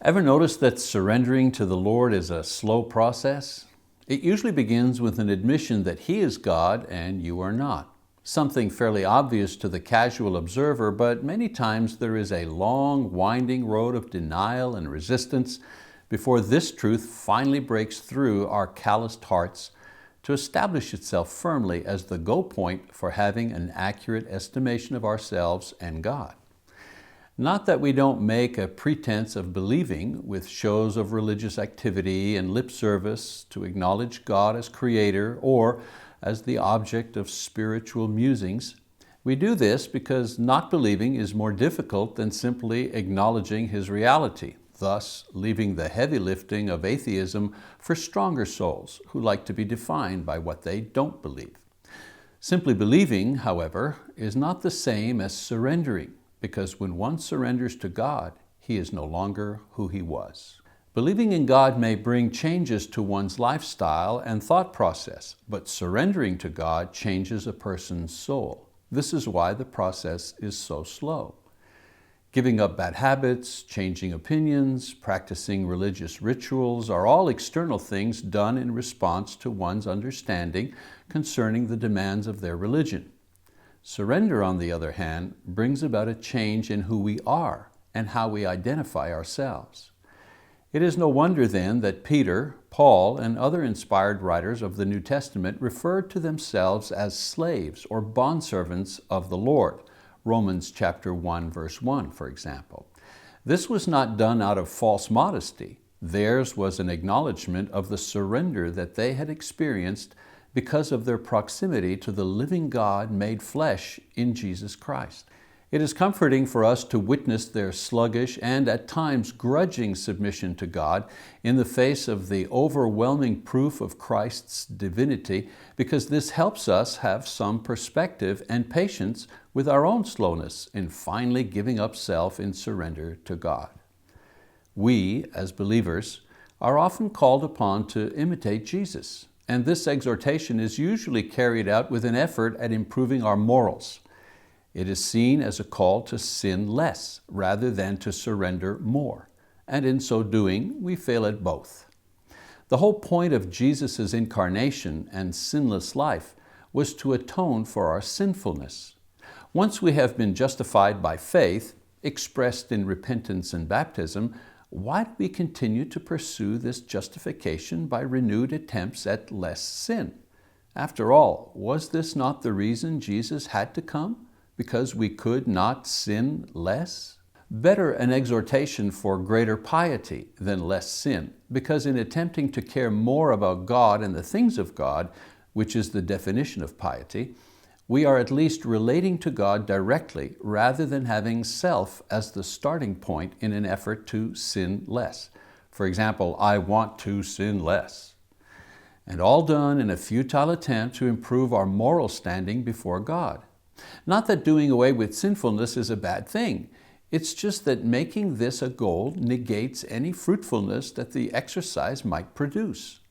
Ever notice that surrendering to the Lord is a slow process? It usually begins with an admission that He is God and you are not. Something fairly obvious to the casual observer, but many times there is a long, winding road of denial and resistance before this truth finally breaks through our calloused hearts to establish itself firmly as the go point for having an accurate estimation of ourselves and God. Not that we don't make a pretense of believing with shows of religious activity and lip service to acknowledge God as Creator or as the object of spiritual musings. We do this because not believing is more difficult than simply acknowledging His reality, thus leaving the heavy lifting of atheism for stronger souls who like to be defined by what they don't believe. Simply believing, however, is not the same as surrendering, because when one surrenders to God, he is no longer who he was. Believing in God may bring changes to one's lifestyle and thought process, but surrendering to God changes a person's soul. This is why the process is so slow. Giving up bad habits, changing opinions, practicing religious rituals are all external things done in response to one's understanding concerning the demands of their religion. Surrender, on the other hand, brings about a change in who we are and how we identify ourselves. It is no wonder then that Peter, Paul, and other inspired writers of the New Testament referred to themselves as slaves or bondservants of the Lord. Romans chapter 1, verse 1, for example. This was not done out of false modesty. Theirs was an acknowledgement of the surrender that they had experienced because of their proximity to the living God made flesh in Jesus Christ. It is comforting for us to witness their sluggish and at times grudging submission to God in the face of the overwhelming proof of Christ's divinity, because this helps us have some perspective and patience with our own slowness in finally giving up self in surrender to God. We, as believers, are often called upon to imitate Jesus, and this exhortation is usually carried out with an effort at improving our morals. It is seen as a call to sin less rather than to surrender more, and in so doing, we fail at both. The whole point of Jesus' incarnation and sinless life was to atone for our sinfulness. Once we have been justified by faith, expressed in repentance and baptism, why do we continue to pursue this justification by renewed attempts at less sin? After all, was this not the reason Jesus had to come? Because we could not sin less? Better an exhortation for greater piety than less sin, because in attempting to care more about God and the things of God, which is the definition of piety, we are at least relating to God directly rather than having self as the starting point in an effort to sin less. For example, I want to sin less. And all done in a futile attempt to improve our moral standing before God. Not that doing away with sinfulness is a bad thing. It's just that making this a goal negates any fruitfulness that the exercise might produce.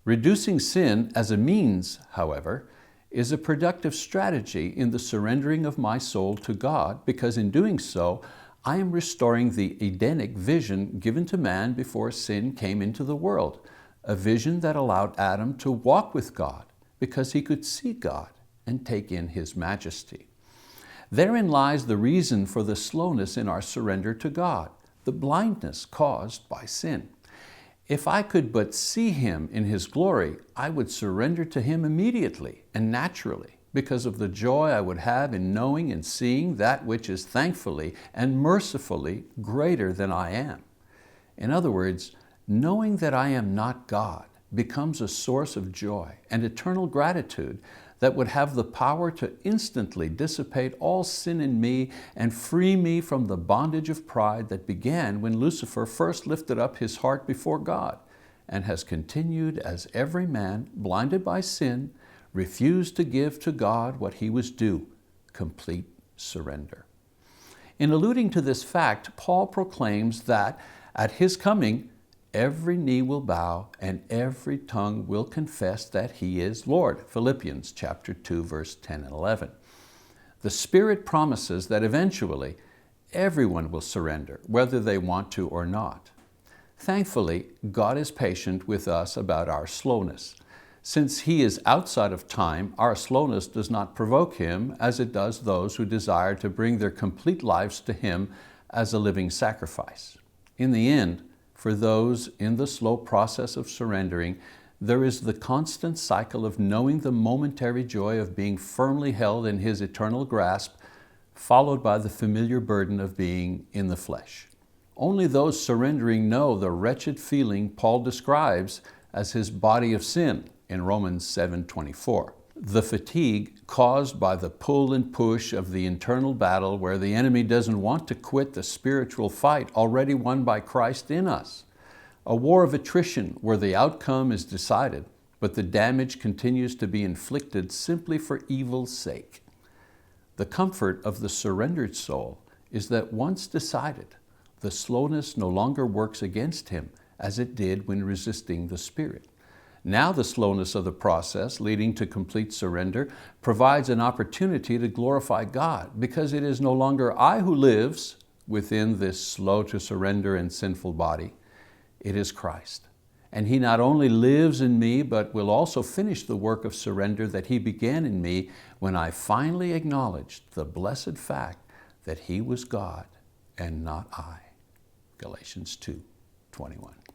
Reducing sin as a means, however, is a productive strategy in the surrendering of my soul to God, because in doing so, I am restoring the Edenic vision given to man before sin came into the world, a vision that allowed Adam to walk with God because he could see God and take in His majesty. Therein lies the reason for the slowness in our surrender to God, the blindness caused by sin. If I could but see Him in His glory, I would surrender to Him immediately and naturally because of the joy I would have in knowing and seeing that which is thankfully and mercifully greater than I am. In other words, knowing that I am not God becomes a source of joy and eternal gratitude that would have the power to instantly dissipate all sin in me and free me from the bondage of pride that began when Lucifer first lifted up his heart before God and has continued as every man, blinded by sin, refused to give to God what he was due, complete surrender. In alluding to this fact, Paul proclaims that at His coming, every knee will bow and every tongue will confess that He is Lord. Philippians chapter 2, verse 10 and 11. The Spirit promises that eventually everyone will surrender, whether they want to or not. Thankfully, God is patient with us about our slowness. Since He is outside of time, our slowness does not provoke Him as it does those who desire to bring their complete lives to Him as a living sacrifice. In the end, for those in the slow process of surrendering, there is the constant cycle of knowing the momentary joy of being firmly held in His eternal grasp, followed by the familiar burden of being in the flesh. Only those surrendering know the wretched feeling Paul describes as his body of sin in Romans 7:24. The fatigue caused by the pull and push of the internal battle where the enemy doesn't want to quit the spiritual fight already won by Christ in us. A war of attrition where the outcome is decided, but the damage continues to be inflicted simply for evil's sake. The comfort of the surrendered soul is that once decided, the slowness no longer works against him as it did when resisting the Spirit. Now the slowness of the process leading to complete surrender provides an opportunity to glorify God because it is no longer I who lives within this slow to surrender and sinful body. It is Christ. And He not only lives in me, but will also finish the work of surrender that He began in me when I finally acknowledged the blessed fact that He was God and not I. Galatians 2:21.